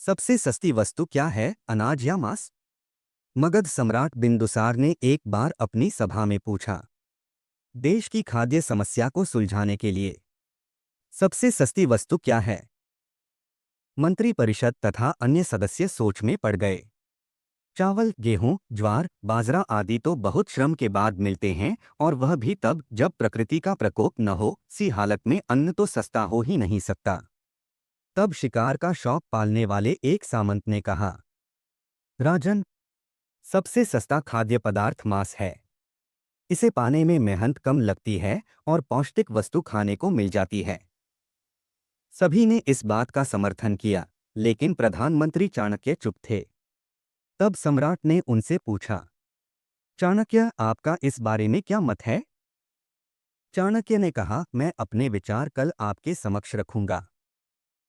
सबसे सस्ती वस्तु क्या है, अनाज या मांस? मगध सम्राट बिंदुसार ने एक बार अपनी सभा में पूछा। देश की खाद्य समस्या को सुलझाने के लिए सबसे सस्ती वस्तु क्या है? मंत्री परिषद तथा अन्य सदस्य सोच में पड़ गए। चावल, गेहूं, ज्वार, बाजरा आदि तो बहुत श्रम के बाद मिलते हैं, और वह भी तब जब प्रकृति का प्रकोप न हो। सी हालत में अन्न तो सस्ता हो ही नहीं सकता। तब शिकार का शौक पालने वाले एक सामंत ने कहा, राजन, सबसे सस्ता खाद्य पदार्थ मांस है। इसे पाने में मेहनत कम लगती है और पौष्टिक वस्तु खाने को मिल जाती है। सभी ने इस बात का समर्थन किया, लेकिन प्रधानमंत्री चाणक्य चुप थे। तब सम्राट ने उनसे पूछा, चाणक्य, आपका इस बारे में क्या मत है? चाणक्य ने कहा, मैं अपने विचार कल आपके समक्ष रखूंगा।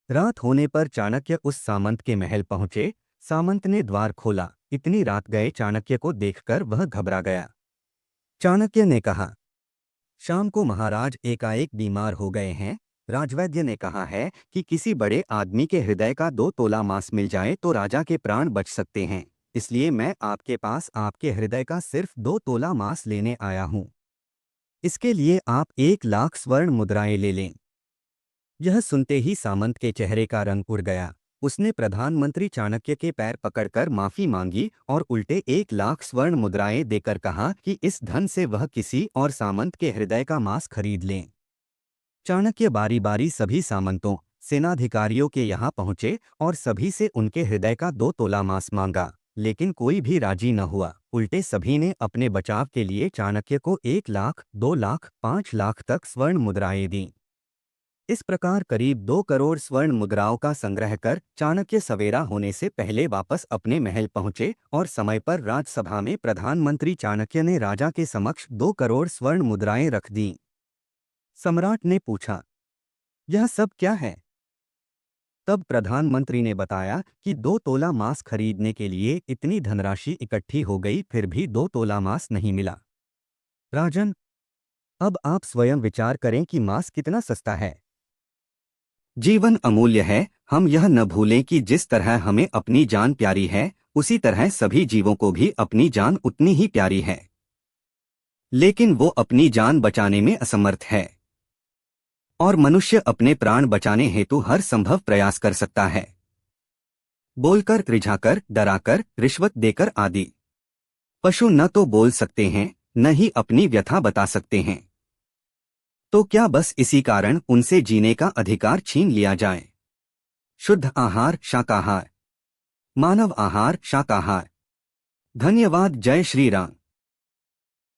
रात होने पर चाणक्य उस सामंत के महल पहुंचे। सामंत ने द्वार खोला। इतनी रात गए चाणक्य को देखकर वह घबरा गया। चाणक्य ने कहा, शाम को महाराज एकाएक बीमार हो गए हैं। राजवैद्य ने कहा है कि किसी बड़े आदमी के हृदय का 2 तोला मांस मिल जाए तो राजा के प्राण बच सकते हैं। इसलिए मैं आपके पास आपके हृदय का सिर्फ 2 तोला मांस लेने आया हूं। इसके लिए आप 1 लाख स्वर्ण मुद्राएं ले लें। यह सुनते ही सामंत के चेहरे का रंग उड़ गया। उसने प्रधानमंत्री चाणक्य के पैर पकड़कर माफी मांगी और उल्टे 1 लाख स्वर्ण मुद्राएं देकर कहा कि इस धन से वह किसी और सामंत के हृदय का मांस खरीद लें। चाणक्य बारी बारी सभी सामंतों, सेनाधिकारियों के यहाँ पहुंचे और सभी से उनके हृदय का 2 तोला मांस मांगा, लेकिन कोई भी राजी न हुआ। उल्टे सभी ने अपने बचाव के लिए चाणक्य को 1 लाख, 2 लाख, 5 लाख तक स्वर्ण मुद्राएं दीं। इस प्रकार करीब 2 करोड़ स्वर्ण मुद्राओं का संग्रह कर चाणक्य सवेरा होने से पहले वापस अपने महल पहुंचे और समय पर राजसभा में प्रधानमंत्री चाणक्य ने राजा के समक्ष 2 करोड़ स्वर्ण मुद्राएं रख दीं। सम्राट ने पूछा, यह सब क्या है? तब प्रधानमंत्री ने बताया कि 2 तोला मांस खरीदने के लिए इतनी धनराशि इकट्ठी हो गई, फिर भी 2 तोला मांस नहीं मिला। राजन, अब आप स्वयं विचार करें कि मांस कितना सस्ता है। जीवन अमूल्य है। हम यह न भूलें कि जिस तरह हमें अपनी जान प्यारी है, उसी तरह सभी जीवों को भी अपनी जान उतनी ही प्यारी है। लेकिन वो अपनी जान बचाने में असमर्थ है, और मनुष्य अपने प्राण बचाने हेतु हर संभव प्रयास कर सकता है। बोलकर, रिझाकर, डराकर, रिश्वत देकर आदि। पशु न तो बोल सकते हैं, न ही अपनी व्यथा बता सकते हैं। तो क्या बस इसी कारण उनसे जीने का अधिकार छीन लिया जाए? शुद्ध आहार शाकाहार, मानव आहार शाकाहार। धन्यवाद। जय श्री राम।